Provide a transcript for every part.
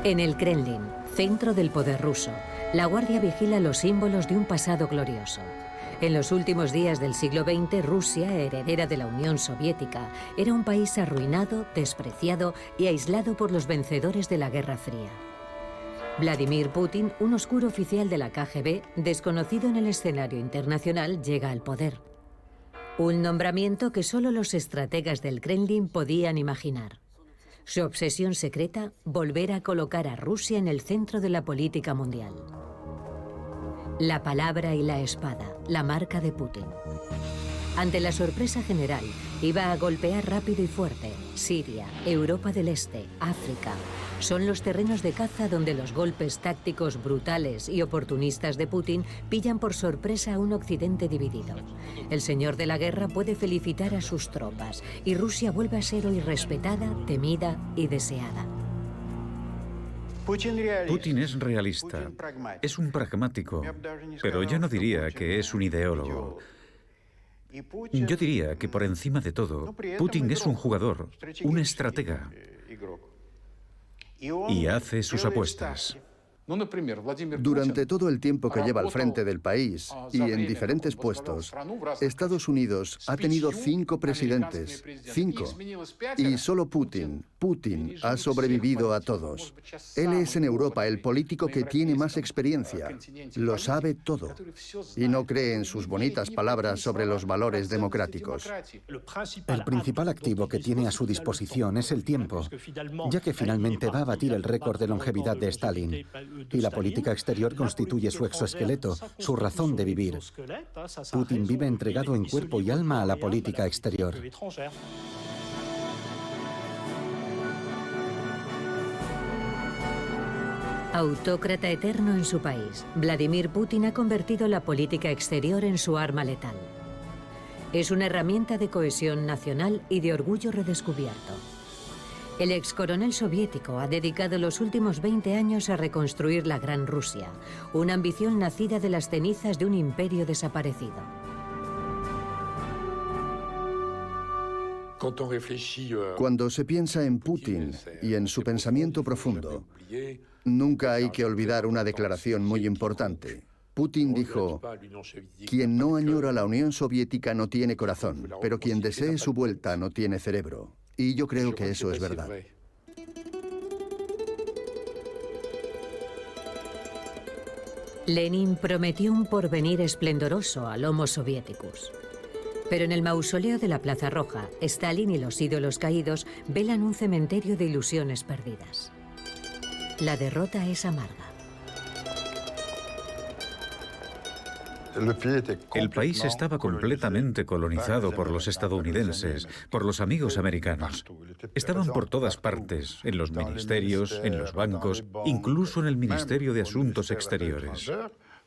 En el Kremlin, centro del poder ruso, la Guardia vigila los símbolos de un pasado glorioso. En los últimos días del siglo XX, Rusia, heredera de la Unión Soviética, era un país arruinado, despreciado y aislado por los vencedores de la Guerra Fría. Vladimir Putin, un oscuro oficial de la KGB, desconocido en el escenario internacional, llega al poder. Un nombramiento que solo los estrategas del Kremlin podían imaginar. Su obsesión secreta, volver a colocar a Rusia en el centro de la política mundial. La palabra y la espada, la marca de Putin. Ante la sorpresa general, iba a golpear rápido y fuerte. Siria, Europa del Este, África. Son los terrenos de caza donde los golpes tácticos brutales y oportunistas de Putin pillan por sorpresa a un Occidente dividido. El señor de la guerra puede felicitar a sus tropas y Rusia vuelve a ser hoy respetada, temida y deseada. Putin es realista, es un pragmático, pero yo no diría que es un ideólogo. Yo diría que por encima de todo, Putin es un jugador, un estratega, y hace sus apuestas. Durante todo el tiempo que lleva al frente del país y en diferentes puestos, Estados Unidos ha tenido 5 presidentes, 5, y solo Putin ha sobrevivido a todos. Él es en Europa el político que tiene más experiencia, lo sabe todo, y no cree en sus bonitas palabras sobre los valores democráticos. El principal activo que tiene a su disposición es el tiempo, ya que finalmente va a batir el récord de longevidad de Stalin. Y la política exterior constituye su exoesqueleto, su razón de vivir. Putin vive entregado en cuerpo y alma a la política exterior. Autócrata eterno en su país, Vladimir Putin ha convertido la política exterior en su arma letal. Es una herramienta de cohesión nacional y de orgullo redescubierto. El excoronel soviético ha dedicado los últimos 20 años a reconstruir la Gran Rusia, una ambición nacida de las cenizas de un imperio desaparecido. Cuando se piensa en Putin y en su pensamiento profundo, nunca hay que olvidar una declaración muy importante. Putin dijo: quien no añora la Unión Soviética no tiene corazón, pero quien desee su vuelta no tiene cerebro. Y yo creo que eso es verdad. Lenin prometió un porvenir esplendoroso al Homo Soviéticus. Pero en el mausoleo de la Plaza Roja, Stalin y los ídolos caídos velan un cementerio de ilusiones perdidas. La derrota es amarga. El país estaba completamente colonizado por los estadounidenses, por los amigos americanos. Estaban por todas partes, en los ministerios, en los bancos, incluso en el Ministerio de Asuntos Exteriores.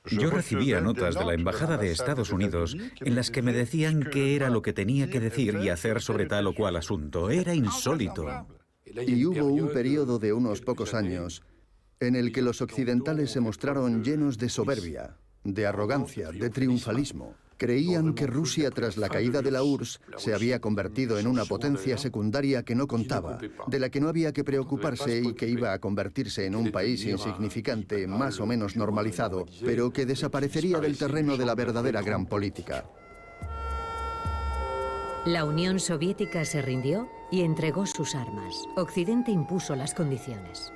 Yo recibía notas de la Embajada de Estados Unidos en las que me decían qué era lo que tenía que decir y hacer sobre tal o cual asunto. Era insólito. Y hubo un periodo de unos pocos años en el que los occidentales se mostraron llenos de soberbia, de arrogancia, de triunfalismo. Creían que Rusia, tras la caída de la URSS, se había convertido en una potencia secundaria que no contaba, de la que no había que preocuparse y que iba a convertirse en un país insignificante, más o menos normalizado, pero que desaparecería del terreno de la verdadera gran política. La Unión Soviética se rindió y entregó sus armas. Occidente impuso las condiciones.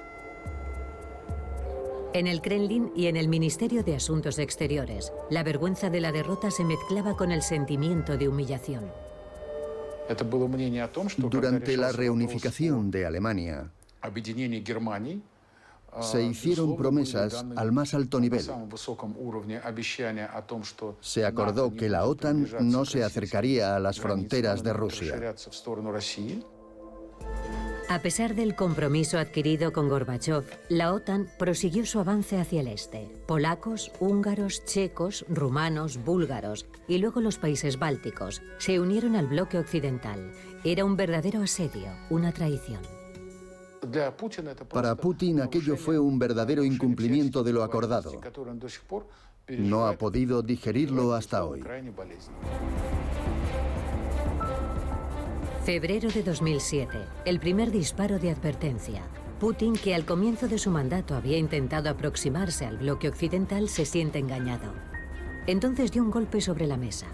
En el Kremlin y en el Ministerio de Asuntos Exteriores, la vergüenza de la derrota se mezclaba con el sentimiento de humillación. Durante la reunificación de Alemania, se hicieron promesas al más alto nivel. Se acordó que la OTAN no se acercaría a las fronteras de Rusia. A pesar del compromiso adquirido con Gorbachov, la OTAN prosiguió su avance hacia el este. Polacos, húngaros, checos, rumanos, búlgaros y luego los países bálticos se unieron al bloque occidental. Era un verdadero asedio, una traición. Para Putin aquello fue un verdadero incumplimiento de lo acordado. No ha podido digerirlo hasta hoy. Febrero de 2007, el primer disparo de advertencia. Putin, que al comienzo de su mandato había intentado aproximarse al bloque occidental, se siente engañado. Entonces dio un golpe sobre la mesa.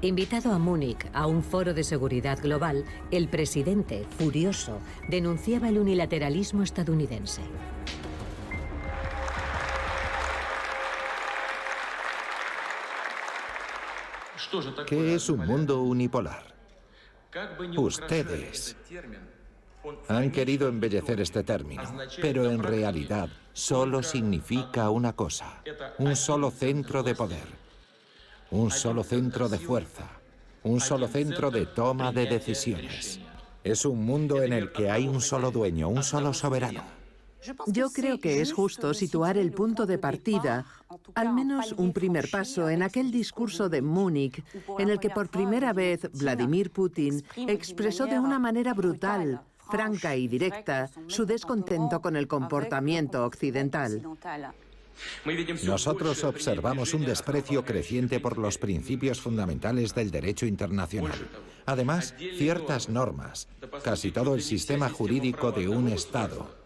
Invitado a Múnich a un foro de seguridad global, el presidente, furioso, denunciaba el unilateralismo estadounidense. ¿Qué es un mundo unipolar? Ustedes han querido embellecer este término, pero en realidad solo significa una cosa: un solo centro de poder, un solo centro de fuerza, un solo centro de toma de decisiones. Es un mundo en el que hay un solo dueño, un solo soberano. Yo creo que es justo situar el punto de partida, al menos un primer paso, en aquel discurso de Múnich, en el que por primera vez Vladimir Putin expresó de una manera brutal, franca y directa su descontento con el comportamiento occidental. Nosotros observamos un desprecio creciente por los principios fundamentales del derecho internacional. Además, ciertas normas, casi todo el sistema jurídico de un Estado.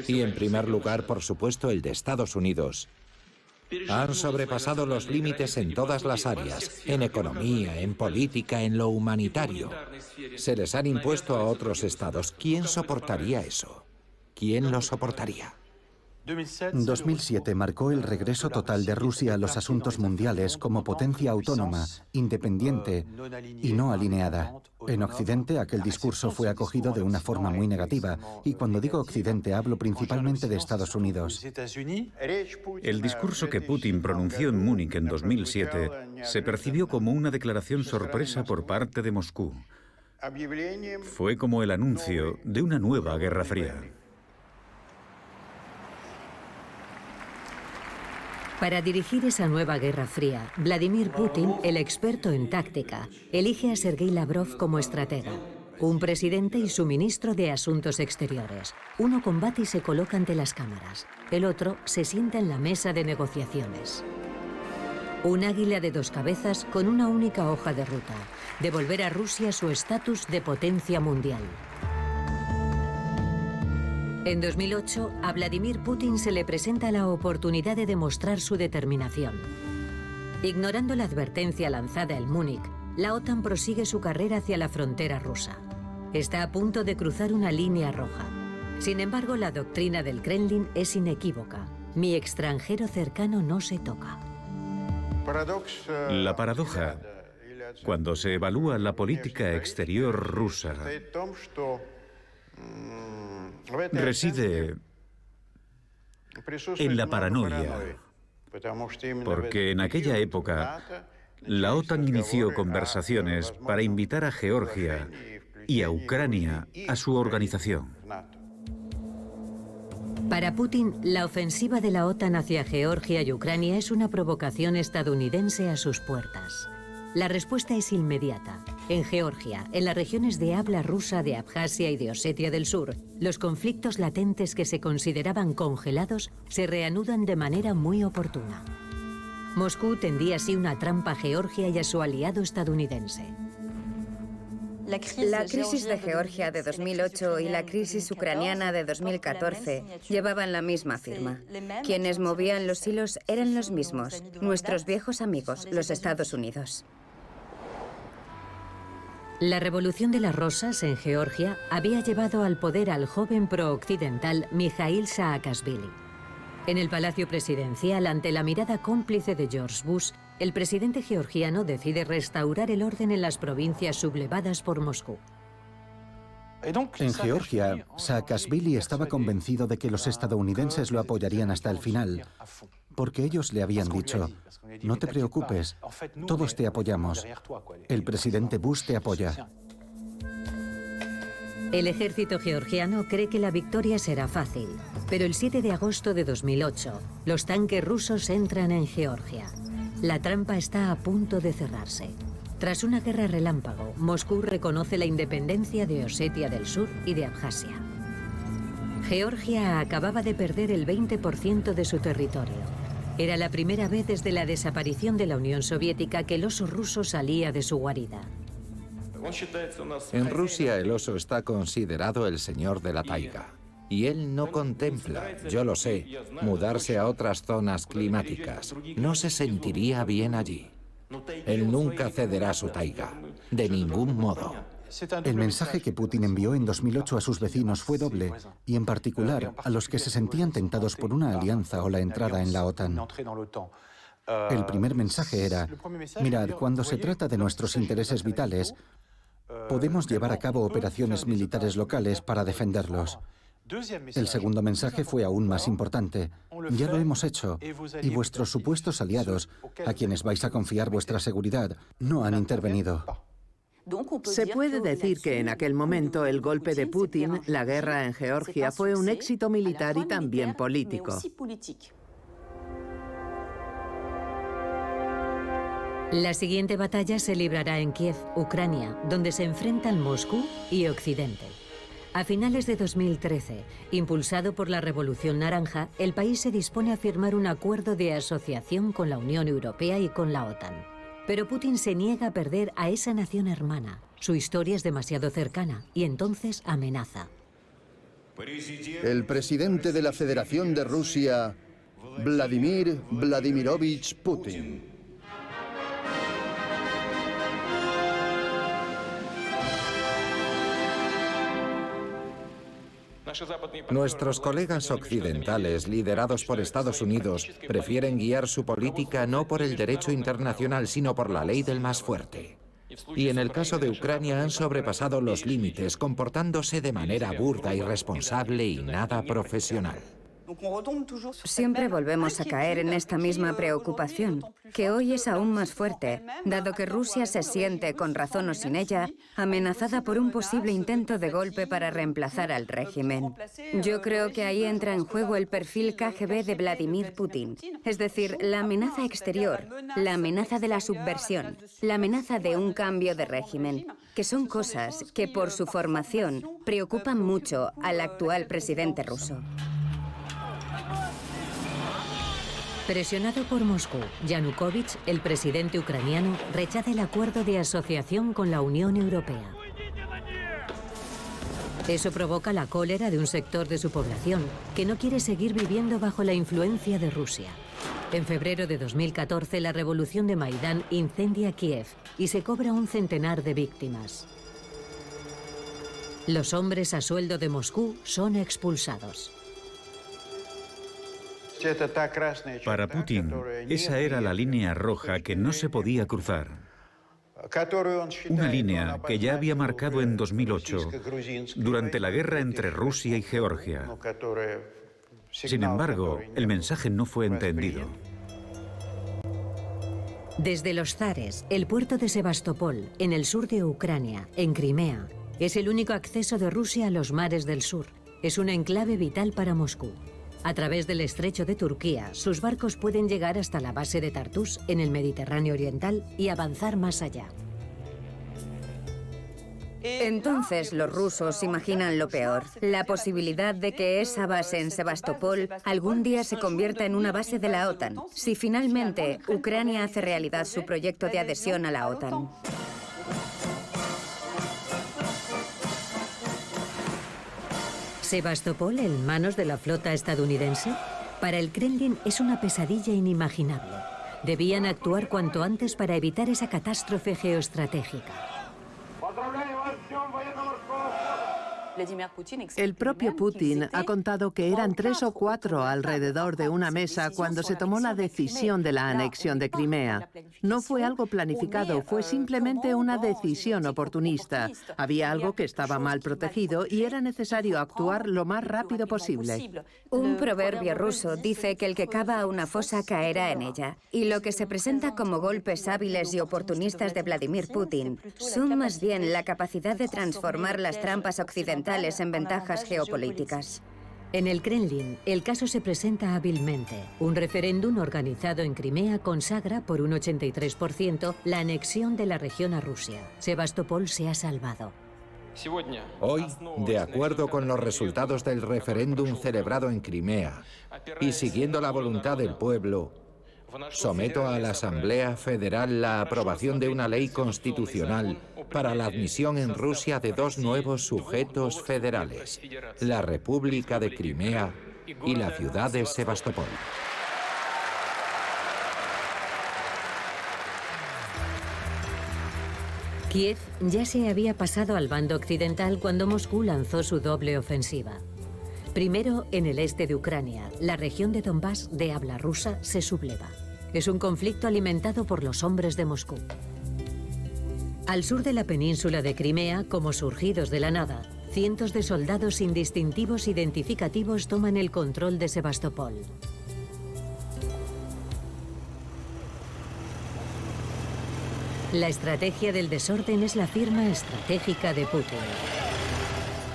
Y en primer lugar, por supuesto, el de Estados Unidos. Han sobrepasado los límites en todas las áreas, en economía, en política, en lo humanitario. Se les han impuesto a otros estados. ¿Quién soportaría eso? ¿Quién lo soportaría? 2007 marcó el regreso total de Rusia a los asuntos mundiales como potencia autónoma, independiente y no alineada. En Occidente, aquel discurso fue acogido de una forma muy negativa, y cuando digo Occidente hablo principalmente de Estados Unidos. El discurso que Putin pronunció en Múnich en 2007 se percibió como una declaración sorpresa por parte de Moscú. Fue como el anuncio de una nueva Guerra Fría. Para dirigir esa nueva Guerra Fría, Vladimir Putin, el experto en táctica, elige a Sergei Lavrov como estratega, un presidente y su ministro de Asuntos Exteriores. Uno combate y se coloca ante las cámaras, el otro se sienta en la mesa de negociaciones. Un águila de dos cabezas con una única hoja de ruta: devolver a Rusia su estatus de potencia mundial. En 2008, a Vladimir Putin se le presenta la oportunidad de demostrar su determinación. Ignorando la advertencia lanzada en Múnich, la OTAN prosigue su carrera hacia la frontera rusa. Está a punto de cruzar una línea roja. Sin embargo, la doctrina del Kremlin es inequívoca: mi extranjero cercano no se toca. La paradoja, cuando se evalúa la política exterior rusa, reside en la paranoia, porque en aquella época la OTAN inició conversaciones para invitar a Georgia y a Ucrania a su organización. Para Putin, la ofensiva de la OTAN hacia Georgia y Ucrania es una provocación estadounidense a sus puertas. La respuesta es inmediata. En Georgia, en las regiones de habla rusa de Abjasia y de Osetia del Sur, los conflictos latentes que se consideraban congelados se reanudan de manera muy oportuna. Moscú tendía así una trampa a Georgia y a su aliado estadounidense. La crisis de Georgia de 2008 y la crisis ucraniana de 2014 llevaban la misma firma. Quienes movían los hilos eran los mismos, nuestros viejos amigos, los Estados Unidos. La Revolución de las Rosas en Georgia había llevado al poder al joven pro-occidental Mikhail Saakashvili. En el Palacio Presidencial, ante la mirada cómplice de George Bush, el presidente georgiano decide restaurar el orden en las provincias sublevadas por Moscú. En Georgia, Saakashvili estaba convencido de que los estadounidenses lo apoyarían hasta el final, porque ellos le habían dicho: no te preocupes, todos te apoyamos, el presidente Bush te apoya. El ejército georgiano cree que la victoria será fácil, pero el 7 de agosto de 2008, los tanques rusos entran en Georgia. La trampa está a punto de cerrarse. Tras una guerra relámpago, Moscú reconoce la independencia de Osetia del Sur y de Abjasia. Georgia acababa de perder el 20% de su territorio. Era la primera vez desde la desaparición de la Unión Soviética que el oso ruso salía de su guarida. En Rusia el oso está considerado el señor de la taiga. Y él no contempla, yo lo sé, mudarse a otras zonas climáticas. No se sentiría bien allí. Él nunca cederá su taiga, de ningún modo. El mensaje que Putin envió en 2008 a sus vecinos fue doble, y en particular a los que se sentían tentados por una alianza o la entrada en la OTAN. El primer mensaje era: mirad, cuando se trata de nuestros intereses vitales, podemos llevar a cabo operaciones militares locales para defenderlos. El segundo mensaje fue aún más importante: ya lo hemos hecho, y vuestros supuestos aliados, a quienes vais a confiar vuestra seguridad, no han intervenido. Se puede decir que en aquel momento el golpe de Putin, la guerra en Georgia, fue un éxito militar y también político. La siguiente batalla se librará en Kiev, Ucrania, donde se enfrentan Moscú y Occidente. A finales de 2013, impulsado por la Revolución Naranja, el país se dispone a firmar un acuerdo de asociación con la Unión Europea y con la OTAN. Pero Putin se niega a perder a esa nación hermana. Su historia es demasiado cercana y entonces amenaza. El presidente de la Federación de Rusia, Vladimir Vladimirovich Putin. Nuestros colegas occidentales, liderados por Estados Unidos, prefieren guiar su política no por el derecho internacional, sino por la ley del más fuerte. Y en el caso de Ucrania han sobrepasado los límites, comportándose de manera burda, irresponsable y nada profesional. Siempre volvemos a caer en esta misma preocupación, que hoy es aún más fuerte, dado que Rusia se siente, con razón o sin ella, amenazada por un posible intento de golpe para reemplazar al régimen. Yo creo que ahí entra en juego el perfil KGB de Vladimir Putin, es decir, la amenaza exterior, la amenaza de la subversión, la amenaza de un cambio de régimen, que son cosas que por su formación preocupan mucho al actual presidente ruso. Presionado por Moscú, Yanukovych, el presidente ucraniano, rechaza el acuerdo de asociación con la Unión Europea. Eso provoca la cólera de un sector de su población, que no quiere seguir viviendo bajo la influencia de Rusia. En febrero de 2014, la revolución de Maidán incendia Kiev y se cobra un centenar de víctimas. Los hombres a sueldo de Moscú son expulsados. Para Putin, esa era la línea roja que no se podía cruzar. Una línea que ya había marcado en 2008, durante la guerra entre Rusia y Georgia. Sin embargo, el mensaje no fue entendido. Desde los zares, el puerto de Sebastopol, en el sur de Ucrania, en Crimea, es el único acceso de Rusia a los mares del sur. Es un enclave vital para Moscú. A través del estrecho de Turquía, sus barcos pueden llegar hasta la base de Tartus, en el Mediterráneo oriental, y avanzar más allá. Entonces los rusos imaginan lo peor, la posibilidad de que esa base en Sebastopol algún día se convierta en una base de la OTAN, si finalmente Ucrania hace realidad su proyecto de adhesión a la OTAN. ¿Sebastopol en manos de la flota estadounidense? Para el Kremlin es una pesadilla inimaginable. Debían actuar cuanto antes para evitar esa catástrofe geoestratégica. El propio Putin ha contado que eran 3 o 4 alrededor de una mesa cuando se tomó la decisión de la anexión de Crimea. No fue algo planificado, fue simplemente una decisión oportunista. Había algo que estaba mal protegido y era necesario actuar lo más rápido posible. Un proverbio ruso dice que el que cava una fosa caerá en ella. Y lo que se presenta como golpes hábiles y oportunistas de Vladimir Putin son más bien la capacidad de transformar las trampas occidentales en ventajas geopolíticas. En el Kremlin, el caso se presenta hábilmente. Un referéndum organizado en Crimea consagra por un 83% la anexión de la región a Rusia. Sebastopol se ha salvado. Hoy, de acuerdo con los resultados del referéndum celebrado en Crimea y siguiendo la voluntad del pueblo, Someto a la Asamblea Federal la aprobación de una ley constitucional para la admisión en Rusia de dos nuevos sujetos federales, la República de Crimea y la ciudad de Sebastopol. Kiev ya se había pasado al bando occidental cuando Moscú lanzó su doble ofensiva. Primero, en el este de Ucrania, la región de Donbass de habla rusa se subleva. Es un conflicto alimentado por los hombres de Moscú. Al sur de la península de Crimea, como surgidos de la nada, cientos de soldados sin distintivos identificativos toman el control de Sebastopol. La estrategia del desorden es la firma estratégica de Putin.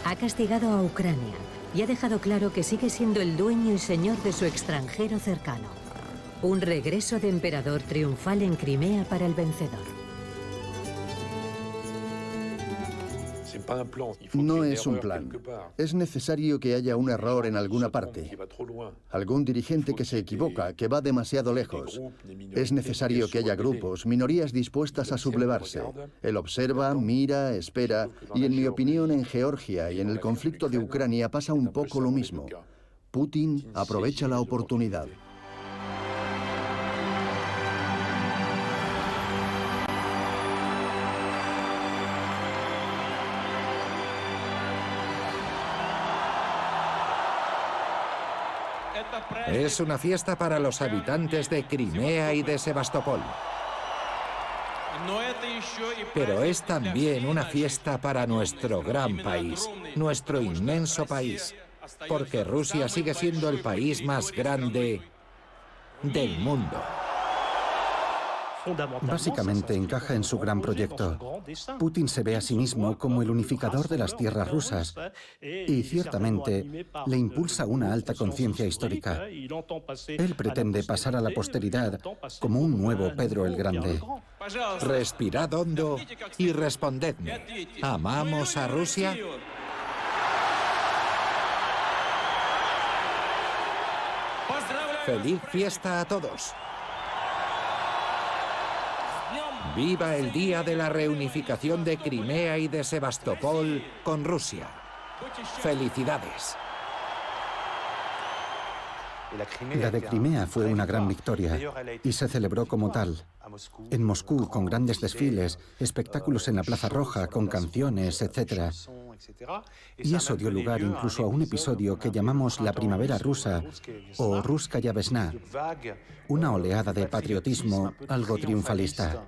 Ha castigado a Ucrania y ha dejado claro que sigue siendo el dueño y señor de su extranjero cercano. Un regreso de emperador triunfal en Crimea para el vencedor. No es un plan. Es necesario que haya un error en alguna parte. Algún dirigente que se equivoca, que va demasiado lejos. Es necesario que haya grupos, minorías dispuestas a sublevarse. Él observa, mira, espera, y en mi opinión en Georgia y en el conflicto de Ucrania pasa un poco lo mismo. Putin aprovecha la oportunidad. Es una fiesta para los habitantes de Crimea y de Sebastopol. Pero es también una fiesta para nuestro gran país, nuestro inmenso país, porque Rusia sigue siendo el país más grande del mundo. Básicamente encaja en su gran proyecto. Putin se ve a sí mismo como el unificador de las tierras rusas y ciertamente le impulsa una alta conciencia histórica. Él pretende pasar a la posteridad como un nuevo Pedro el Grande. Respirad hondo y respondedme. ¿Amamos a Rusia? ¡Feliz fiesta a todos! ¡Viva el día de la reunificación de Crimea y de Sebastopol con Rusia! ¡Felicidades! La de Crimea fue una gran victoria y se celebró como tal. En Moscú, con grandes desfiles, espectáculos en la Plaza Roja, con canciones, etc. Y eso dio lugar incluso a un episodio que llamamos la Primavera Rusa o Ruskaya Vesna, una oleada de patriotismo algo triunfalista.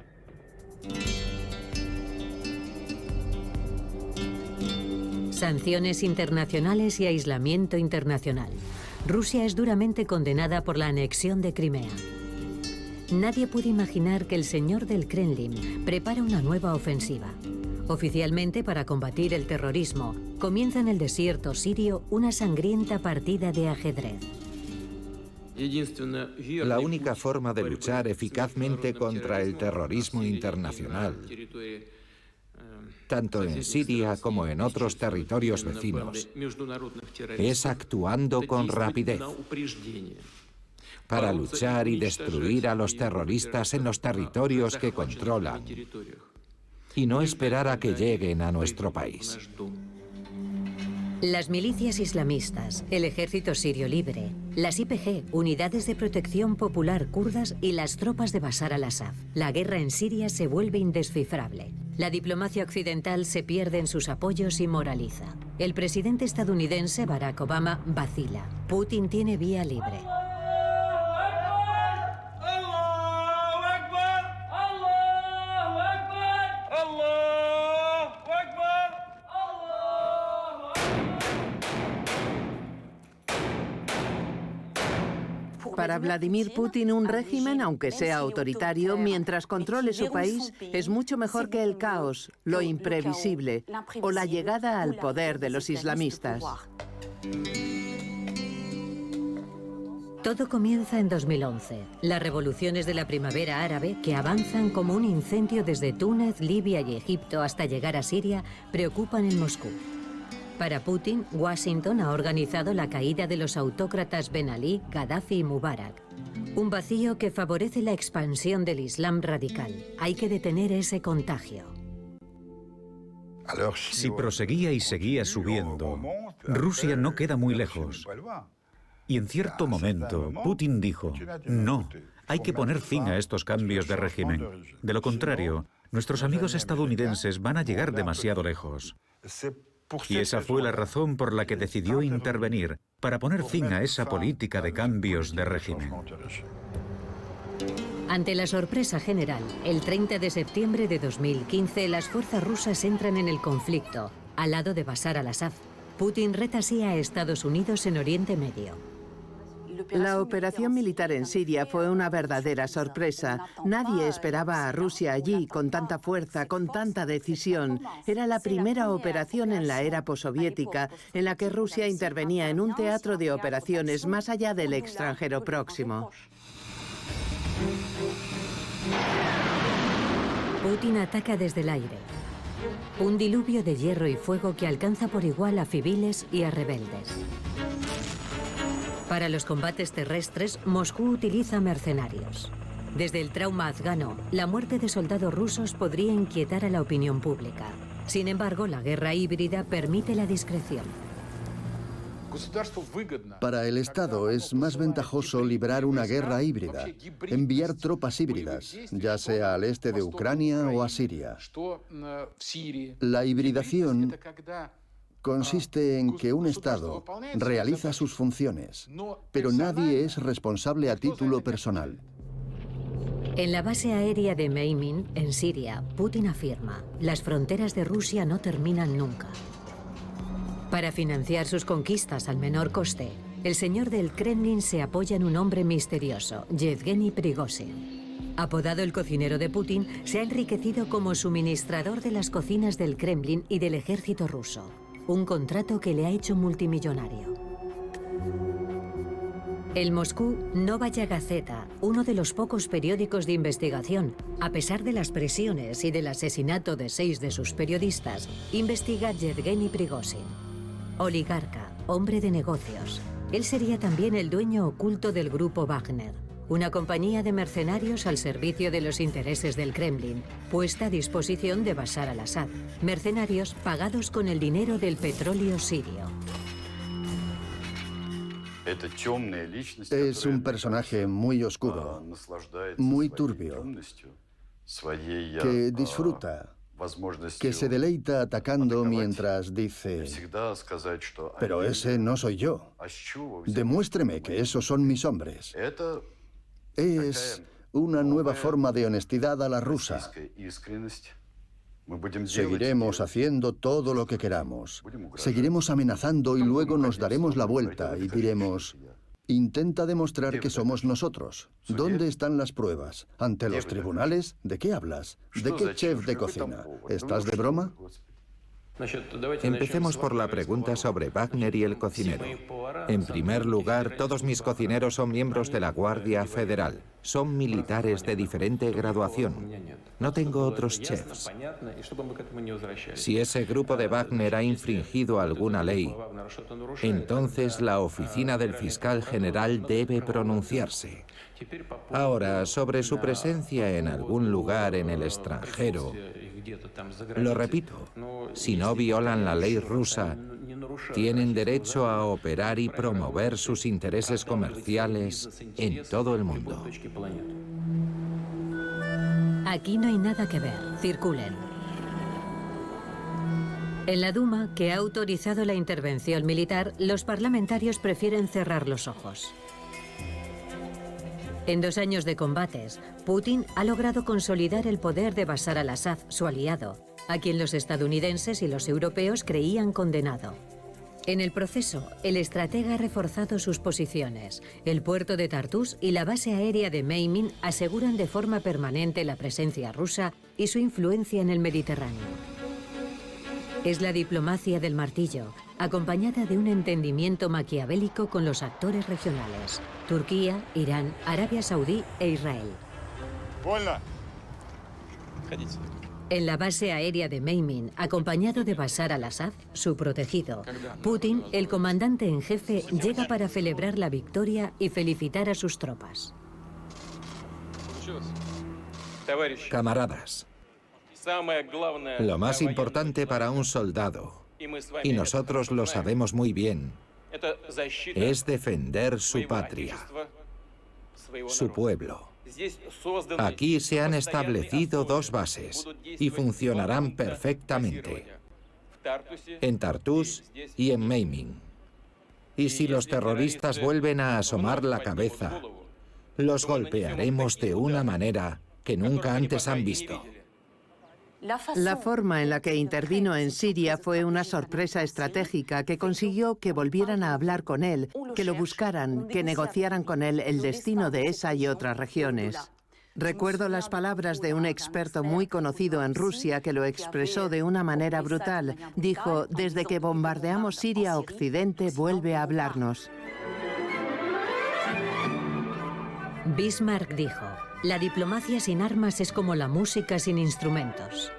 Sanciones internacionales y aislamiento internacional. Rusia es duramente condenada por la anexión de Crimea. Nadie puede imaginar que el señor del Kremlin prepara una nueva ofensiva. Oficialmente, para combatir el terrorismo, comienza en el desierto sirio una sangrienta partida de ajedrez. La única forma de luchar eficazmente contra el terrorismo internacional, tanto en Siria como en otros territorios vecinos, es actuando con rapidez para luchar y destruir a los terroristas en los territorios que controlan y no esperar a que lleguen a nuestro país. Las milicias islamistas, el Ejército Sirio Libre, las YPG, Unidades de Protección Popular kurdas y las tropas de Bashar al-Assad. La guerra en Siria se vuelve indescifrable. La diplomacia occidental se pierde en sus apoyos y moraliza. El presidente estadounidense Barack Obama vacila. Putin tiene vía libre. Para Vladimir Putin, un régimen, aunque sea autoritario, mientras controle su país, es mucho mejor que el caos, lo imprevisible o la llegada al poder de los islamistas. Todo comienza en 2011. Las revoluciones de la primavera árabe, que avanzan como un incendio desde Túnez, Libia y Egipto hasta llegar a Siria, preocupan en Moscú. Para Putin, Washington ha organizado la caída de los autócratas Ben Ali, Gaddafi y Mubarak. Un vacío que favorece la expansión del Islam radical. Hay que detener ese contagio. Si proseguía y seguía subiendo, Rusia no queda muy lejos. Y en cierto momento, Putin dijo, no, hay que poner fin a estos cambios de régimen. De lo contrario, nuestros amigos estadounidenses van a llegar demasiado lejos. Y esa fue la razón por la que decidió intervenir, para poner fin a esa política de cambios de régimen. Ante la sorpresa general, el 30 de septiembre de 2015 las fuerzas rusas entran en el conflicto, al lado de Bashar al-Assad. Putin reta así a Estados Unidos en Oriente Medio. La operación militar en Siria fue una verdadera sorpresa. Nadie esperaba a Rusia allí con tanta fuerza, con tanta decisión. Era la primera operación en la era possoviética en la que Rusia intervenía en un teatro de operaciones más allá del extranjero próximo. Putin ataca desde el aire. Un diluvio de hierro y fuego que alcanza por igual a civiles y a rebeldes. Para los combates terrestres, Moscú utiliza mercenarios. Desde el trauma afgano, la muerte de soldados rusos podría inquietar a la opinión pública. Sin embargo, la guerra híbrida permite la discreción. Para el Estado es más ventajoso librar una guerra híbrida, enviar tropas híbridas, ya sea al este de Ucrania o a Siria. La hibridación consiste en que un Estado realiza sus funciones, pero nadie es responsable a título personal. En la base aérea de Meymin, en Siria, Putin afirma: las fronteras de Rusia no terminan nunca. Para financiar sus conquistas al menor coste, el señor del Kremlin se apoya en un hombre misterioso, Yevgeny Prigozhin. Apodado el cocinero de Putin, se ha enriquecido como suministrador de las cocinas del Kremlin y del ejército ruso. Un contrato que le ha hecho multimillonario. El Moscú Novaya Gazeta, uno de los pocos periódicos de investigación, a pesar de las presiones y del asesinato de 6 de sus periodistas, investiga a Yevgeny Prigozhin. Oligarca, hombre de negocios. Él sería también el dueño oculto del grupo Wagner, una compañía de mercenarios al servicio de los intereses del Kremlin, puesta a disposición de Bashar al-Assad, mercenarios pagados con el dinero del petróleo sirio. Es un personaje muy oscuro, muy turbio, que disfruta, que se deleita atacando mientras dice: pero ese no soy yo. Demuéstreme que esos son mis hombres. Es una nueva forma de honestidad a la rusa. Seguiremos haciendo todo lo que queramos. Seguiremos amenazando y luego nos daremos la vuelta y diremos: intenta demostrar que somos nosotros. ¿Dónde están las pruebas? ¿Ante los tribunales? ¿De qué hablas? ¿De qué chef de cocina? ¿Estás de broma? Empecemos por la pregunta sobre Wagner y el cocinero. En primer lugar, todos mis cocineros son miembros de la Guardia Federal. Son militares de diferente graduación. No tengo otros chefs. Si ese grupo de Wagner ha infringido alguna ley, entonces la oficina del fiscal general debe pronunciarse. Ahora, sobre su presencia en algún lugar en el extranjero, lo repito, si no violan la ley rusa, tienen derecho a operar y promover sus intereses comerciales en todo el mundo. Aquí no hay nada que ver. Circulen. En la Duma, que ha autorizado la intervención militar, los parlamentarios prefieren cerrar los ojos. En 2 años de combates, Putin ha logrado consolidar el poder de Bashar al-Assad, su aliado, a quien los estadounidenses y los europeos creían condenado. En el proceso, el estratega ha reforzado sus posiciones. El puerto de Tartus y la base aérea de Meymin aseguran de forma permanente la presencia rusa y su influencia en el Mediterráneo. Es la diplomacia del martillo, acompañada de un entendimiento maquiavélico con los actores regionales: Turquía, Irán, Arabia Saudí e Israel. En la base aérea de Meymin, acompañado de Bashar al-Assad, su protegido, Putin, el comandante en jefe, llega para celebrar la victoria y felicitar a sus tropas. Camaradas, lo más importante para un soldado, y nosotros lo sabemos muy bien, es defender su patria, su pueblo. Aquí se han establecido dos bases y funcionarán perfectamente, en Tartus y en Meiming. Y si los terroristas vuelven a asomar la cabeza, los golpearemos de una manera que nunca antes han visto. La forma en la que intervino en Siria fue una sorpresa estratégica que consiguió que volvieran a hablar con él, que lo buscaran, que negociaran con él el destino de esa y otras regiones. Recuerdo las palabras de un experto muy conocido en Rusia que lo expresó de una manera brutal. Dijo: desde que bombardeamos Siria, Occidente vuelve a hablarnos. Bismarck dijo: la diplomacia sin armas es como la música sin instrumentos.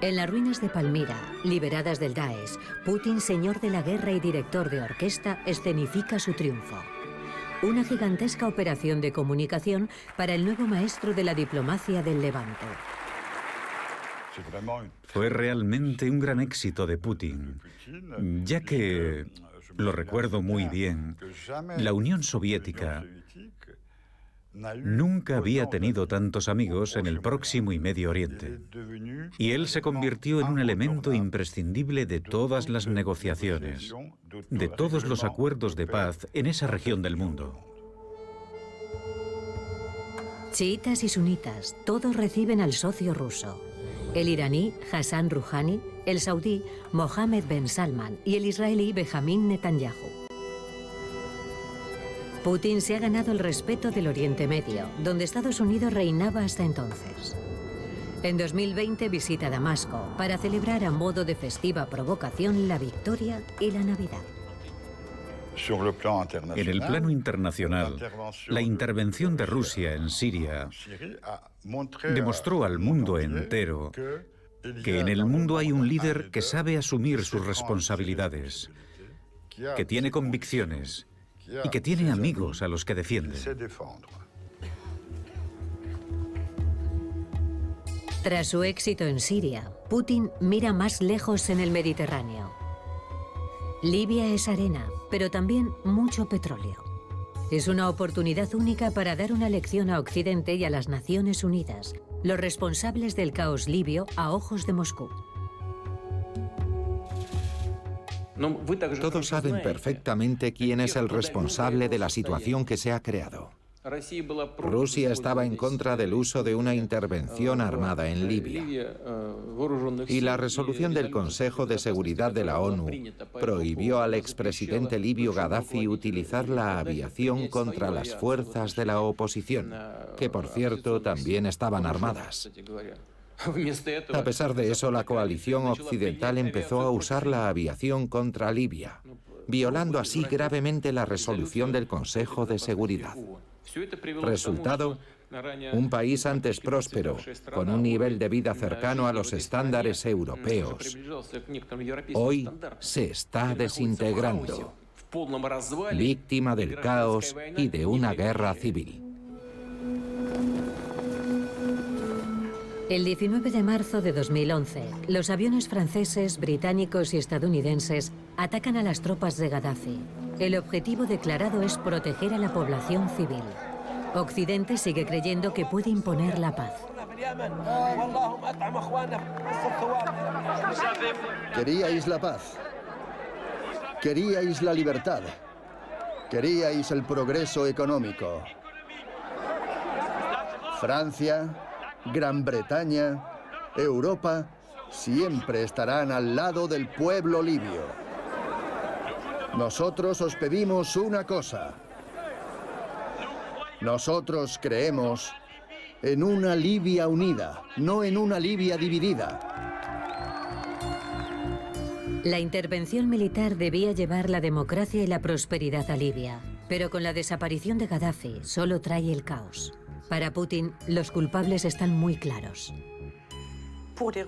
En las ruinas de Palmira, liberadas del Daesh, Putin, señor de la guerra y director de orquesta, escenifica su triunfo. Una gigantesca operación de comunicación para el nuevo maestro de la diplomacia del Levante. Fue realmente un gran éxito de Putin, ya que, lo recuerdo muy bien, la Unión Soviética nunca había tenido tantos amigos en el Próximo y Medio Oriente. Y él se convirtió en un elemento imprescindible de todas las negociaciones, de todos los acuerdos de paz en esa región del mundo. Chiitas y sunitas, todos reciben al socio ruso. El iraní Hassan Rouhani, el saudí Mohammed Ben Salman y el israelí Benjamin Netanyahu. Putin se ha ganado el respeto del Oriente Medio, donde Estados Unidos reinaba hasta entonces. En 2020 visita Damasco para celebrar a modo de festiva provocación la victoria y la Navidad. En el plano internacional, la intervención de Rusia en Siria demostró al mundo entero que en el mundo hay un líder que sabe asumir sus responsabilidades, que tiene convicciones y que tiene amigos a los que defiende. Tras su éxito en Siria, Putin mira más lejos en el Mediterráneo. Libia es arena, pero también mucho petróleo. Es una oportunidad única para dar una lección a Occidente y a las Naciones Unidas, los responsables del caos libio a ojos de Moscú. Todos saben perfectamente quién es el responsable de la situación que se ha creado. Rusia estaba en contra del uso de una intervención armada en Libia. Y la resolución del Consejo de Seguridad de la ONU prohibió al expresidente libio Gaddafi utilizar la aviación contra las fuerzas de la oposición, que por cierto también estaban armadas. A pesar de eso, la coalición occidental empezó a usar la aviación contra Libia, violando así gravemente la resolución del Consejo de Seguridad. Resultado, un país antes próspero, con un nivel de vida cercano a los estándares europeos, hoy se está desintegrando, víctima del caos y de una guerra civil. El 19 de marzo de 2011, los aviones franceses, británicos y estadounidenses atacan a las tropas de Gaddafi. El objetivo declarado es proteger a la población civil. Occidente sigue creyendo que puede imponer la paz. Queríais la paz. Queríais la libertad. Queríais el progreso económico. Francia, Gran Bretaña, Europa, siempre estarán al lado del pueblo libio. Nosotros os pedimos una cosa. Nosotros creemos en una Libia unida, no en una Libia dividida. La intervención militar debía llevar la democracia y la prosperidad a Libia, pero con la desaparición de Gaddafi solo trae el caos. Para Putin, los culpables están muy claros.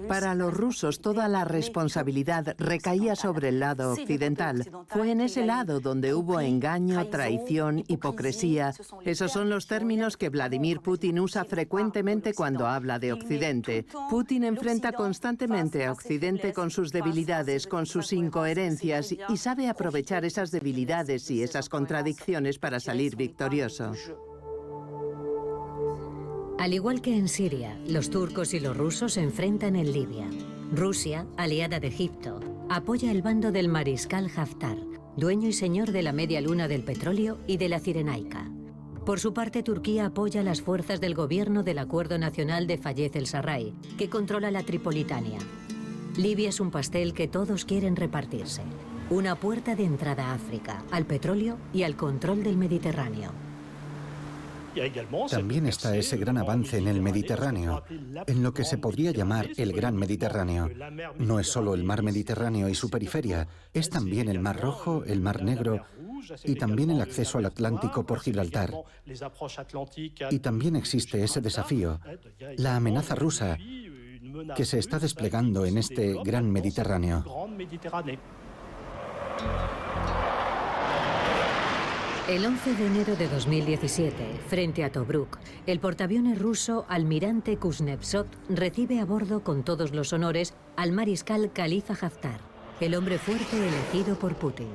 Para los rusos, toda la responsabilidad recaía sobre el lado occidental. Fue en ese lado donde hubo engaño, traición, hipocresía. Esos son los términos que Vladimir Putin usa frecuentemente cuando habla de Occidente. Putin enfrenta constantemente a Occidente con sus debilidades, con sus incoherencias, y sabe aprovechar esas debilidades y esas contradicciones para salir victorioso. Al igual que en Siria, los turcos y los rusos se enfrentan en Libia. Rusia, aliada de Egipto, apoya el bando del mariscal Haftar, dueño y señor de la media luna del petróleo y de la Cirenaica. Por su parte, Turquía apoya las fuerzas del gobierno del Acuerdo Nacional de Fayez el-Sarraj, que controla la Tripolitania. Libia es un pastel que todos quieren repartirse. Una puerta de entrada a África, al petróleo y al control del Mediterráneo. También está ese gran avance en el Mediterráneo, en lo que se podría llamar el Gran Mediterráneo. No es solo el mar Mediterráneo y su periferia, es también el Mar Rojo, el Mar Negro y también el acceso al Atlántico por Gibraltar. Y también existe ese desafío, la amenaza rusa, que se está desplegando en este Gran Mediterráneo. El 11 de enero de 2017, frente a Tobruk, el portaaviones ruso Almirante Kuznetsov recibe a bordo con todos los honores al mariscal Khalifa Haftar, el hombre fuerte elegido por Putin.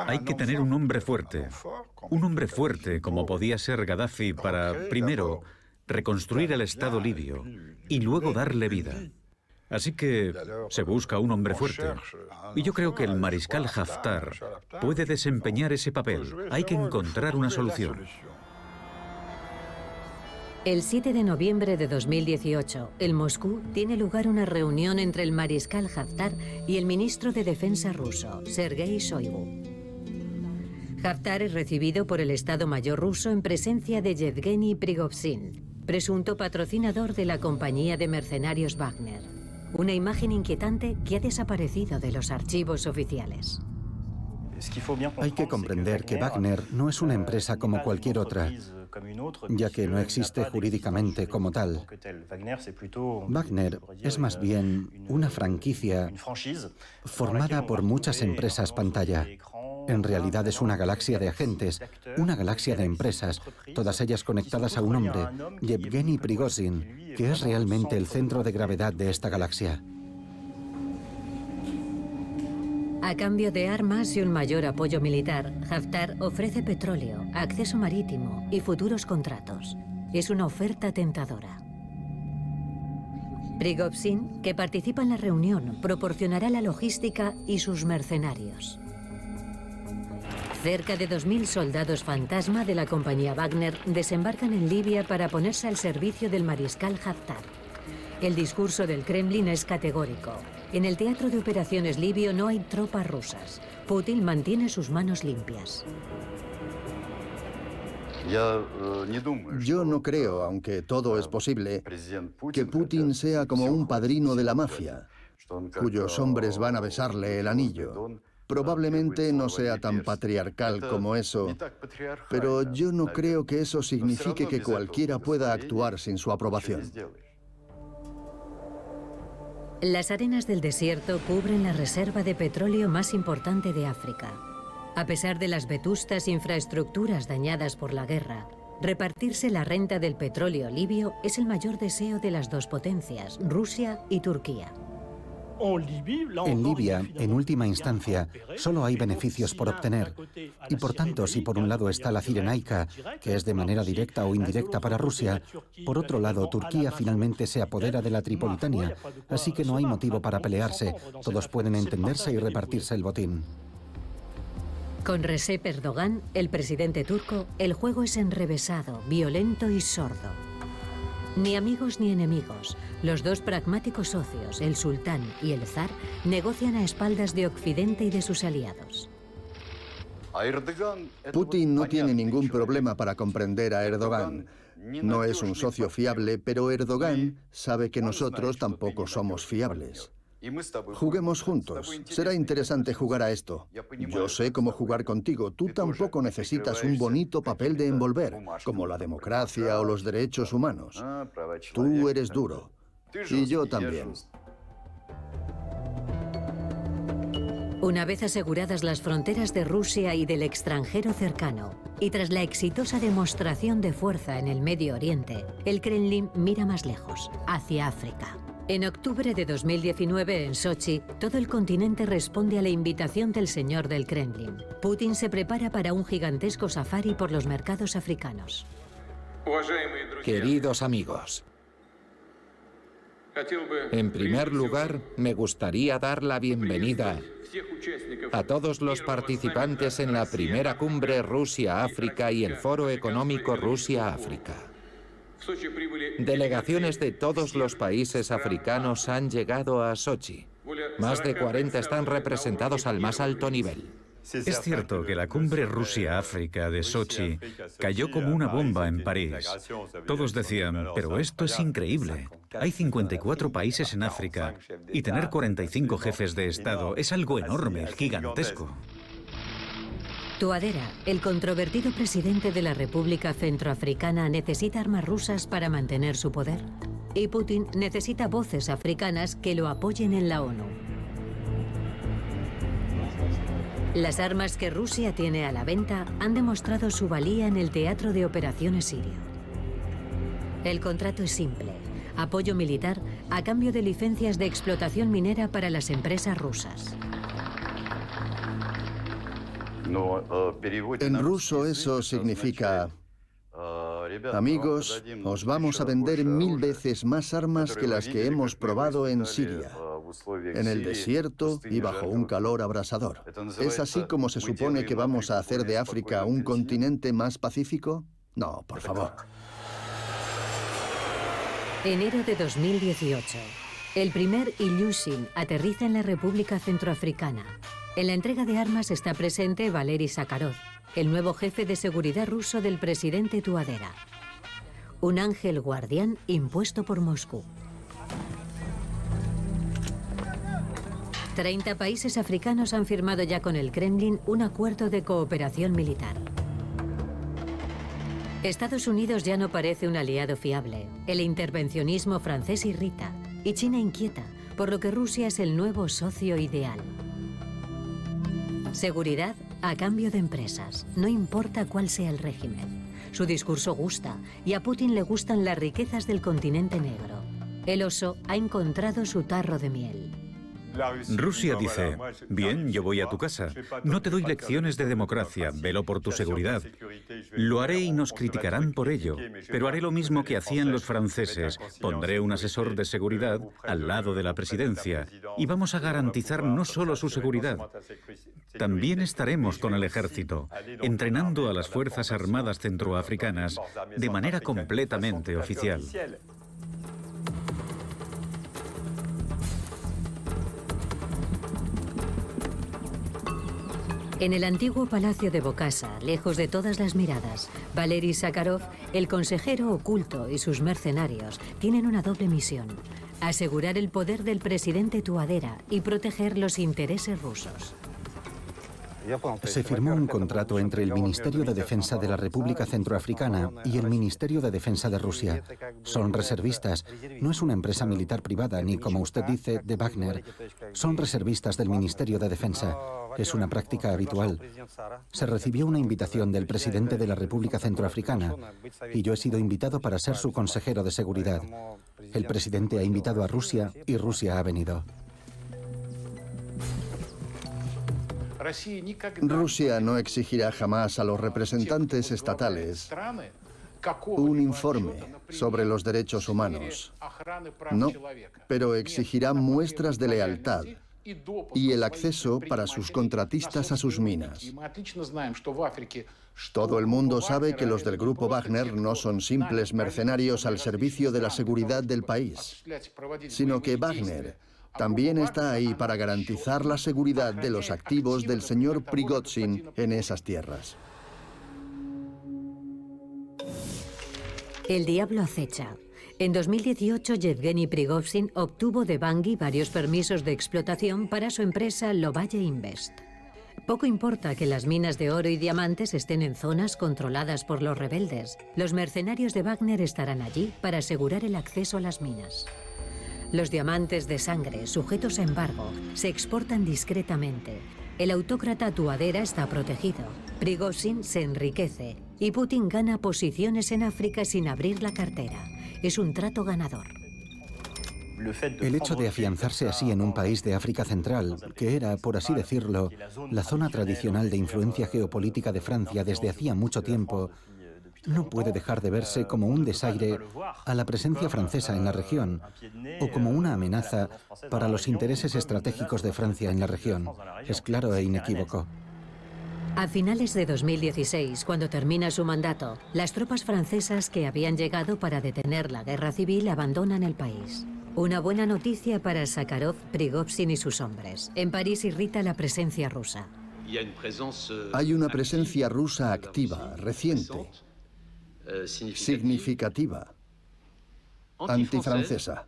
Hay que tener un hombre fuerte como podía ser Gaddafi para, primero, reconstruir el Estado libio y luego darle vida. Así que se busca un hombre fuerte. Y yo creo que el mariscal Haftar puede desempeñar ese papel. Hay que encontrar una solución. El 7 de noviembre de 2018, en Moscú, tiene lugar una reunión entre el mariscal Haftar y el ministro de Defensa ruso, Sergei Shoigu. Haftar es recibido por el Estado Mayor ruso en presencia de Yevgeny Prigozhin, presunto patrocinador de la compañía de mercenarios Wagner. Una imagen inquietante que ha desaparecido de los archivos oficiales. Hay que comprender que Wagner no es una empresa como cualquier otra, ya que no existe jurídicamente como tal. Wagner es más bien una franquicia formada por muchas empresas pantalla. En realidad es una galaxia de agentes, una galaxia de empresas, todas ellas conectadas a un hombre, Yevgeny Prigozhin, que es realmente el centro de gravedad de esta galaxia. A cambio de armas y un mayor apoyo militar, Haftar ofrece petróleo, acceso marítimo y futuros contratos. Es una oferta tentadora. Prigozhin, que participa en la reunión, proporcionará la logística y sus mercenarios. Cerca de 2.000 soldados fantasma de la compañía Wagner desembarcan en Libia para ponerse al servicio del mariscal Haftar. El discurso del Kremlin es categórico. En el teatro de operaciones libio no hay tropas rusas. Putin mantiene sus manos limpias. Yo no creo, aunque todo es posible, que Putin sea como un padrino de la mafia, cuyos hombres van a besarle el anillo. Probablemente no sea tan patriarcal como eso, pero yo no creo que eso signifique que cualquiera pueda actuar sin su aprobación. Las arenas del desierto cubren la reserva de petróleo más importante de África. A pesar de las vetustas infraestructuras dañadas por la guerra, repartirse la renta del petróleo libio es el mayor deseo de las dos potencias, Rusia y Turquía. En Libia, en última instancia, solo hay beneficios por obtener. Y por tanto, si por un lado está la Cirenaica, que es de manera directa o indirecta para Rusia, por otro lado, Turquía finalmente se apodera de la Tripolitania, así que no hay motivo para pelearse. Todos pueden entenderse y repartirse el botín. Con Recep Erdogan, el presidente turco, el juego es enrevesado, violento y sordo. Ni amigos ni enemigos, los dos pragmáticos socios, el sultán y el zar, negocian a espaldas de Occidente y de sus aliados. Putin no tiene ningún problema para comprender a Erdogan. No es un socio fiable, pero Erdogan sabe que nosotros tampoco somos fiables. Juguemos juntos. Será interesante jugar a esto. Yo sé cómo jugar contigo. Tú tampoco necesitas un bonito papel de envolver, como la democracia o los derechos humanos. Tú eres duro. Y yo también. Una vez aseguradas las fronteras de Rusia y del extranjero cercano, y tras la exitosa demostración de fuerza en el Medio Oriente, el Kremlin mira más lejos, hacia África. En octubre de 2019, en Sochi, todo el continente responde a la invitación del señor del Kremlin. Putin se prepara para un gigantesco safari por los mercados africanos. Queridos amigos, en primer lugar, me gustaría dar la bienvenida a todos los participantes en la primera cumbre Rusia-África y el Foro Económico Rusia-África. Delegaciones de todos los países africanos han llegado a Sochi. Más de 40 están representados al más alto nivel. Es cierto que la cumbre Rusia-África de Sochi cayó como una bomba en París. Todos decían, pero esto es increíble. Hay 54 países en África y tener 45 jefes de Estado es algo enorme, gigantesco. Touadéra, el controvertido presidente de la República Centroafricana, necesita armas rusas para mantener su poder. Y Putin necesita voces africanas que lo apoyen en la ONU. Las armas que Rusia tiene a la venta han demostrado su valía en el teatro de operaciones sirio. El contrato es simple: apoyo militar a cambio de licencias de explotación minera para las empresas rusas. En ruso eso significa: amigos, os vamos a vender 1000 veces más armas que las que hemos probado en Siria, en el desierto y bajo un calor abrasador. ¿Es así como se supone que vamos a hacer de África un continente más pacífico? No, por favor. Enero de 2018. El primer Ilyushin aterriza en la República Centroafricana. En la entrega de armas está presente Valery Zakharov, el nuevo jefe de seguridad ruso del presidente Touadéra. Un ángel guardián impuesto por Moscú. 30 países africanos han firmado ya con el Kremlin un acuerdo de cooperación militar. Estados Unidos ya no parece un aliado fiable. El intervencionismo francés irrita y China inquieta, por lo que Rusia es el nuevo socio ideal. Seguridad a cambio de empresas, no importa cuál sea el régimen. Su discurso gusta y a Putin le gustan las riquezas del continente negro. El oso ha encontrado su tarro de miel. Rusia dice, bien, yo voy a tu casa. No te doy lecciones de democracia, velo por tu seguridad. Lo haré y nos criticarán por ello, pero haré lo mismo que hacían los franceses. Pondré un asesor de seguridad al lado de la presidencia y vamos a garantizar no solo su seguridad. También estaremos con el ejército, entrenando a las Fuerzas Armadas centroafricanas de manera completamente oficial. En el antiguo palacio de Bokassa, lejos de todas las miradas, Valery Zakharov, el consejero oculto y sus mercenarios tienen una doble misión: asegurar el poder del presidente Touadéra y proteger los intereses rusos. Se firmó un contrato entre el Ministerio de Defensa de la República Centroafricana y el Ministerio de Defensa de Rusia. Son reservistas. No es una empresa militar privada, ni, como usted dice, de Wagner. Son reservistas del Ministerio de Defensa. Es una práctica habitual. Se recibió una invitación del presidente de la República Centroafricana y yo he sido invitado para ser su consejero de seguridad. El presidente ha invitado a Rusia y Rusia ha venido. Rusia no exigirá jamás a los representantes estatales un informe sobre los derechos humanos. No, pero exigirá muestras de lealtad y el acceso para sus contratistas a sus minas. Todo el mundo sabe que los del grupo Wagner no son simples mercenarios al servicio de la seguridad del país, sino que Wagner también está ahí para garantizar la seguridad de los activos del señor Prigozhin en esas tierras. El diablo acecha. En 2018, Yevgeny Prigozhin obtuvo de Bungie varios permisos de explotación para su empresa Lovalle Invest. Poco importa que las minas de oro y diamantes estén en zonas controladas por los rebeldes. Los mercenarios de Wagner estarán allí para asegurar el acceso a las minas. Los diamantes de sangre, sujetos a embargo, se exportan discretamente. El autócrata Tuadera está protegido. Prigozhin se enriquece y Putin gana posiciones en África sin abrir la cartera. Es un trato ganador. El hecho de afianzarse así en un país de África Central, que era, por así decirlo, la zona tradicional de influencia geopolítica de Francia desde hacía mucho tiempo, no puede dejar de verse como un desaire a la presencia francesa en la región o como una amenaza para los intereses estratégicos de Francia en la región. Es claro e inequívoco. A finales de 2016, cuando termina su mandato, las tropas francesas que habían llegado para detener la guerra civil abandonan el país. Una buena noticia para Sakharov, Prigozhin y sus hombres. En París irrita la presencia rusa. Hay una presencia rusa activa, reciente, significativa, antifrancesa.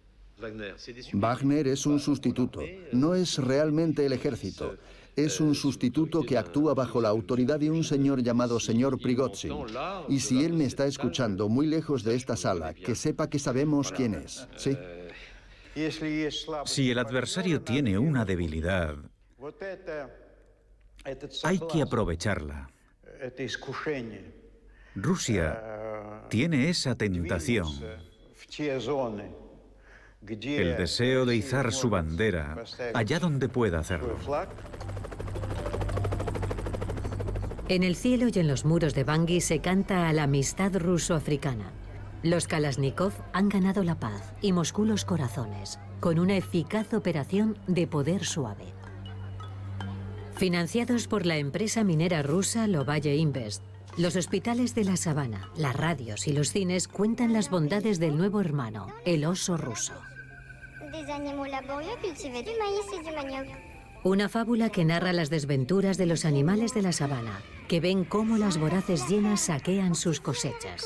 Wagner es un sustituto, no es realmente el ejército. Es un sustituto que actúa bajo la autoridad de un señor llamado señor Prigozhin. Y si él me está escuchando muy lejos de esta sala, que sepa que sabemos quién es, ¿sí? Si el adversario tiene una debilidad, hay que aprovecharla. Rusia tiene esa tentación, el deseo de izar su bandera allá donde pueda hacerlo. En el cielo y en los muros de Bangui se canta a la amistad ruso-africana. Los Kalashnikov han ganado la paz y Moscú los corazones, con una eficaz operación de poder suave. Financiados por la empresa minera rusa Lovalle Invest, los hospitales de la sabana, las radios y los cines cuentan las bondades del nuevo hermano, el oso ruso. Una fábula que narra las desventuras de los animales de la sabana, que ven cómo las voraces hienas saquean sus cosechas.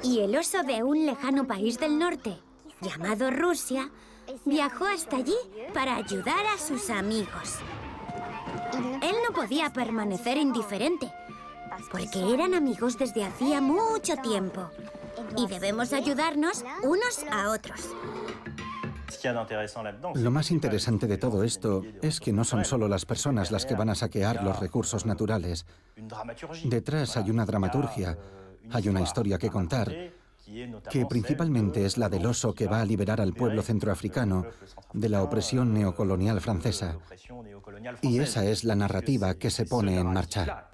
Y el oso de un lejano país del norte, llamado Rusia, viajó hasta allí para ayudar a sus amigos. Él no podía permanecer indiferente, porque eran amigos desde hacía mucho tiempo. Y debemos ayudarnos unos a otros. Lo más interesante de todo esto es que no son solo las personas las que van a saquear los recursos naturales. Detrás hay una dramaturgia, hay una historia que contar, que principalmente es la del oso que va a liberar al pueblo centroafricano de la opresión neocolonial francesa. Y esa es la narrativa que se pone en marcha.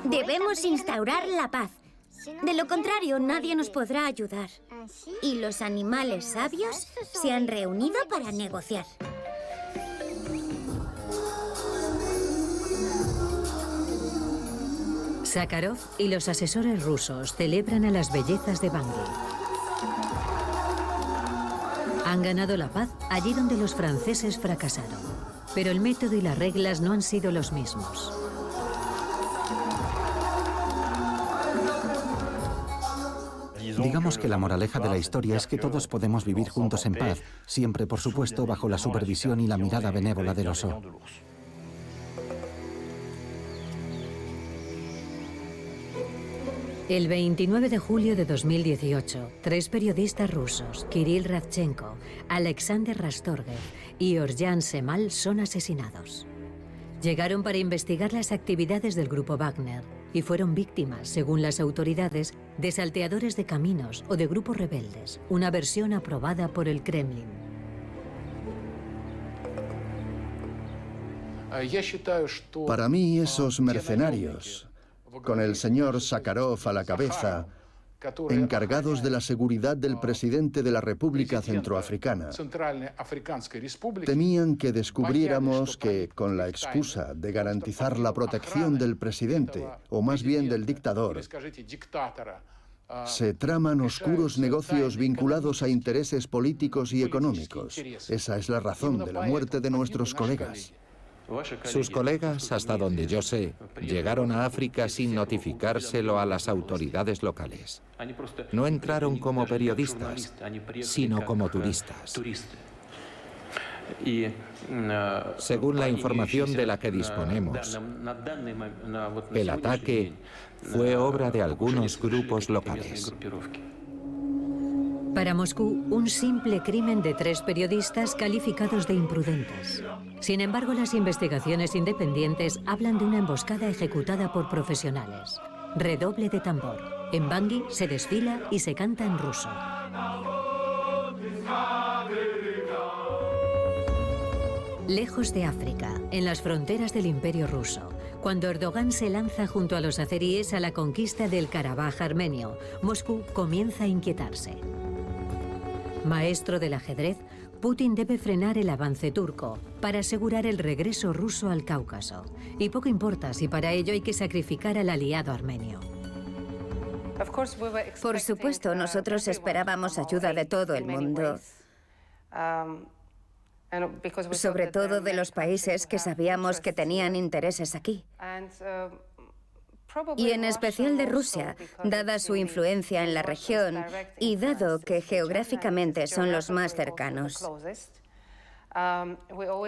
Debemos instaurar la paz. De lo contrario, nadie nos podrá ayudar. Y los animales sabios se han reunido para negociar. Sakharov y los asesores rusos celebran a las bellezas de Bangui. Han ganado la paz allí donde los franceses fracasaron. Pero el método y las reglas no han sido los mismos. Digamos que la moraleja de la historia es que todos podemos vivir juntos en paz, siempre, por supuesto, bajo la supervisión y la mirada benévola del oso. El 29 de julio de 2018, 3 periodistas rusos, Kirill Radchenko, Alexander Rastorgev y Orjan Semal, son asesinados. Llegaron para investigar las actividades del grupo Wagner y fueron víctimas, según las autoridades, de salteadores de caminos o de grupos rebeldes, una versión aprobada por el Kremlin. Para mí, esos mercenarios, con el señor Sakharov a la cabeza, encargados de la seguridad del presidente de la República Centroafricana, temían que descubriéramos que, con la excusa de garantizar la protección del presidente, o más bien del dictador, se traman oscuros negocios vinculados a intereses políticos y económicos. Esa es la razón de la muerte de nuestros colegas. Sus colegas, hasta donde yo sé, llegaron a África sin notificárselo a las autoridades locales. No entraron como periodistas, sino como turistas. Según la información de la que disponemos, el ataque fue obra de algunos grupos locales. Para Moscú, un simple crimen de 3 periodistas calificados de imprudentes. Sin embargo, las investigaciones independientes hablan de una emboscada ejecutada por profesionales. Redoble de tambor. En Bangui se desfila y se canta en ruso. Lejos de África, en las fronteras del Imperio ruso, cuando Erdogan se lanza junto a los azeríes a la conquista del Karabaj armenio, Moscú comienza a inquietarse. Maestro del ajedrez, Putin debe frenar el avance turco para asegurar el regreso ruso al Cáucaso. Y poco importa si para ello hay que sacrificar al aliado armenio. Por supuesto, nosotros esperábamos ayuda de todo el mundo. Sobre todo de los países que sabíamos que tenían intereses aquí. Y en especial de Rusia, dada su influencia en la región y dado que geográficamente son los más cercanos.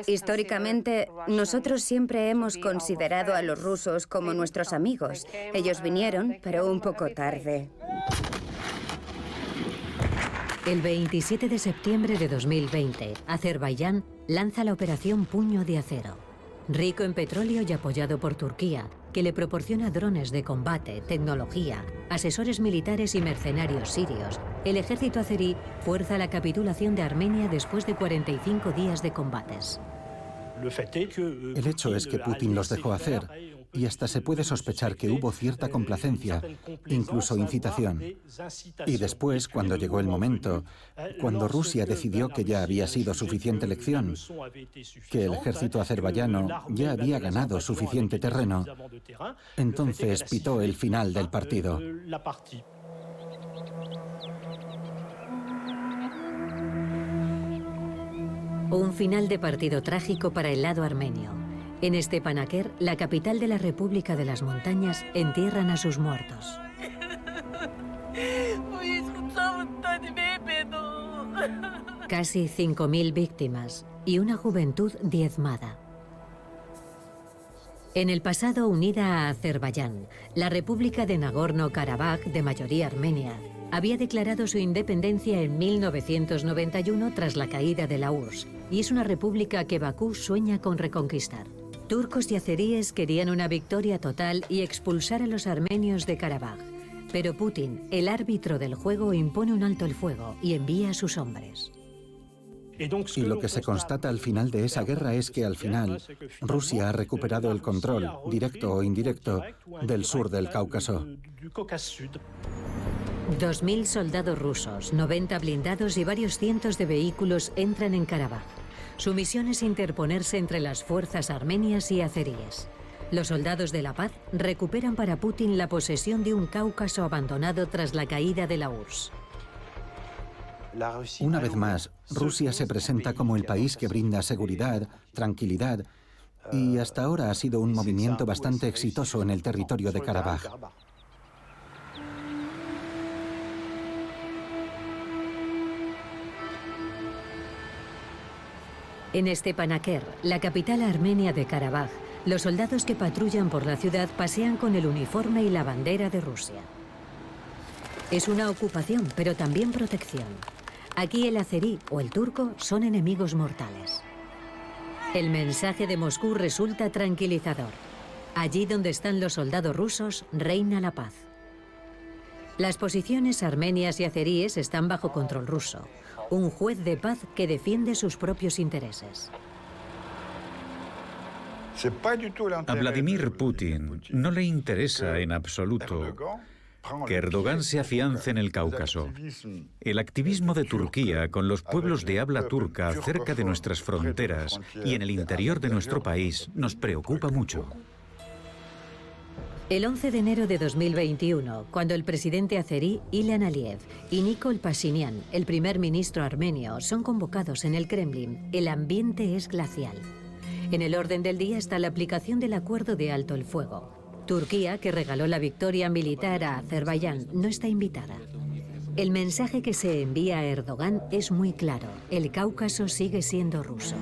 Históricamente, nosotros siempre hemos considerado a los rusos como nuestros amigos. Ellos vinieron, pero un poco tarde. El 27 de septiembre de 2020, Azerbaiyán lanza la operación Puño de Acero. Rico en petróleo y apoyado por Turquía, que le proporciona drones de combate, tecnología, asesores militares y mercenarios sirios, el ejército azerí fuerza la capitulación de Armenia después de 45 días de combates. El hecho es que Putin los dejó hacer y hasta se puede sospechar que hubo cierta complacencia, incluso incitación. Y después, cuando llegó el momento, cuando Rusia decidió que ya había sido suficiente lección, que el ejército azerbaiyano ya había ganado suficiente terreno, entonces pitó el final del partido. Un final de partido trágico para el lado armenio. En Stepanakert, la capital de la República de las Montañas, entierran a sus muertos. Casi 5.000 víctimas y una juventud diezmada. En el pasado unida a Azerbaiyán, la República de Nagorno-Karabaj, de mayoría armenia, había declarado su independencia en 1991 tras la caída de la URSS, y es una república que Bakú sueña con reconquistar. Turcos y azeríes querían una victoria total y expulsar a los armenios de Karabaj. Pero Putin, el árbitro del juego, impone un alto el fuego y envía a sus hombres. Y lo que se constata al final de esa guerra es que al final Rusia ha recuperado el control, directo o indirecto, del sur del Cáucaso. 2.000 soldados rusos, 90 blindados y varios cientos de vehículos entran en Karabaj. Su misión es interponerse entre las fuerzas armenias y azeríes. Los soldados de la paz recuperan para Putin la posesión de un Cáucaso abandonado tras la caída de la URSS. Una vez más, Rusia se presenta como el país que brinda seguridad, tranquilidad, y hasta ahora ha sido un movimiento bastante exitoso en el territorio de Karabaj. En Stepanakert, la capital armenia de Karabaj, los soldados que patrullan por la ciudad pasean con el uniforme y la bandera de Rusia. Es una ocupación, pero también protección. Aquí el azerí o el turco son enemigos mortales. El mensaje de Moscú resulta tranquilizador. Allí donde están los soldados rusos, reina la paz. Las posiciones armenias y azeríes están bajo control ruso. Un juez de paz que defiende sus propios intereses. A Vladimir Putin no le interesa en absoluto que Erdogan se afiance en el Cáucaso. El activismo de Turquía con los pueblos de habla turca cerca de nuestras fronteras y en el interior de nuestro país nos preocupa mucho. El 11 de enero de 2021, cuando el presidente azerí Ilham Aliyev y Nikol Pashinyan, el primer ministro armenio, son convocados en el Kremlin, el ambiente es glacial. En el orden del día está la aplicación del acuerdo de alto el fuego. Turquía, que regaló la victoria militar a Azerbaiyán, no está invitada. El mensaje que se envía a Erdogan es muy claro. El Cáucaso sigue siendo ruso.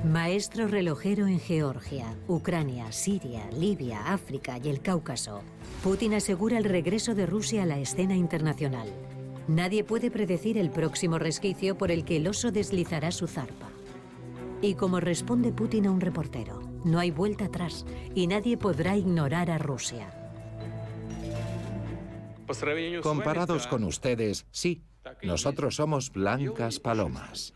Maestro relojero en Georgia, Ucrania, Siria, Libia, África y el Cáucaso. Putin asegura el regreso de Rusia a la escena internacional. Nadie puede predecir el próximo resquicio por el que el oso deslizará su zarpa. Y como responde Putin a un reportero, no hay vuelta atrás y nadie podrá ignorar a Rusia. Comparados con ustedes, sí, nosotros somos blancas palomas.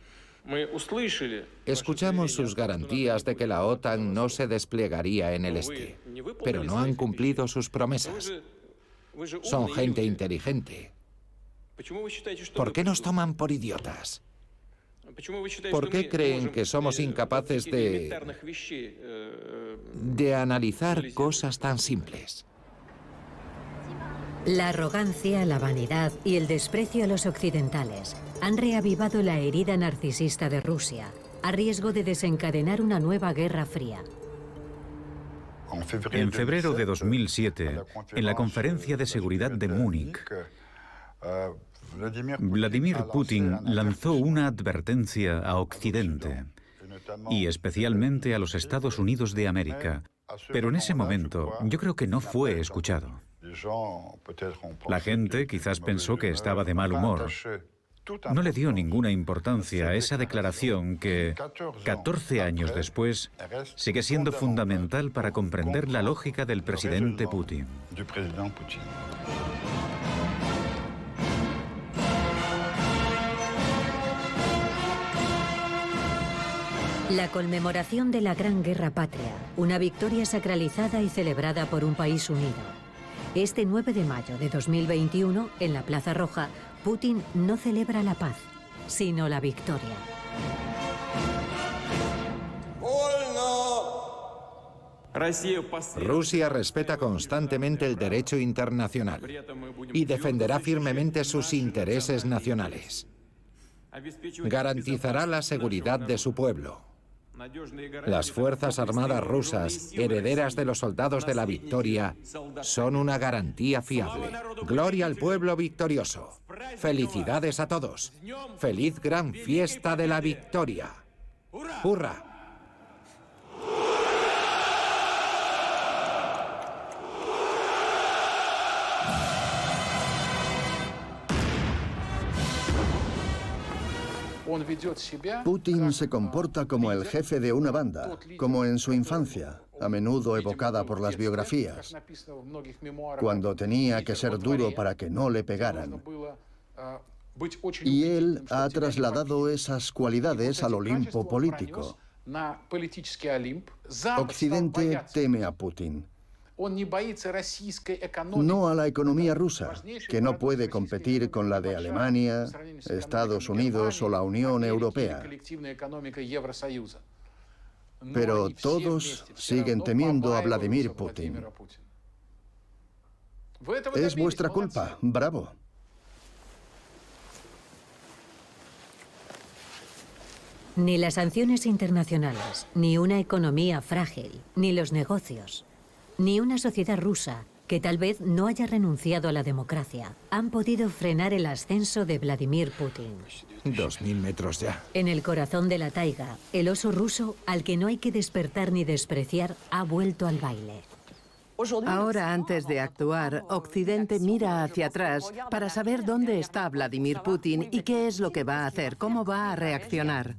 Escuchamos sus garantías de que la OTAN no se desplegaría en el este, pero no han cumplido sus promesas. Son gente inteligente. ¿Por qué nos toman por idiotas? ¿Por qué creen que somos incapaces de analizar cosas tan simples? La arrogancia, la vanidad y el desprecio a los occidentales han reavivado la herida narcisista de Rusia, a riesgo de desencadenar una nueva guerra fría. En febrero de 2007, en la Conferencia de Seguridad de Múnich, Vladimir Putin lanzó una advertencia a Occidente, y especialmente a los Estados Unidos de América. Pero en ese momento, yo creo que no fue escuchado. La gente quizás pensó que estaba de mal humor. No le dio ninguna importancia a esa declaración que, 14 años después, sigue siendo fundamental para comprender la lógica del presidente Putin. La conmemoración de la Gran Guerra Patria, una victoria sacralizada y celebrada por un país unido. Este 9 de mayo de 2021, en la Plaza Roja, Putin no celebra la paz, sino la victoria. Rusia respeta constantemente el derecho internacional y defenderá firmemente sus intereses nacionales. Garantizará la seguridad de su pueblo. Las Fuerzas Armadas rusas, herederas de los soldados de la victoria, son una garantía fiable. Gloria al pueblo victorioso. Felicidades a todos. Feliz gran fiesta de la victoria. ¡Hurra! Putin se comporta como el jefe de una banda, como en su infancia, a menudo evocada por las biografías, cuando tenía que ser duro para que no le pegaran. Y él ha trasladado esas cualidades al Olimpo político. Occidente teme a Putin. No a la economía rusa, que no puede competir con la de Alemania, Estados Unidos o la Unión Europea. Pero todos siguen temiendo a Vladimir Putin. Es vuestra culpa, bravo. Ni las sanciones internacionales, ni una economía frágil, ni los negocios, ni una sociedad rusa que tal vez no haya renunciado a la democracia han podido frenar el ascenso de Vladimir Putin. 2000 metros ya. En el corazón de la taiga, el oso ruso, al que no hay que despertar ni despreciar, ha vuelto al baile. Ahora, antes de actuar, Occidente mira hacia atrás para saber dónde está Vladimir Putin y qué es lo que va a hacer, cómo va a reaccionar.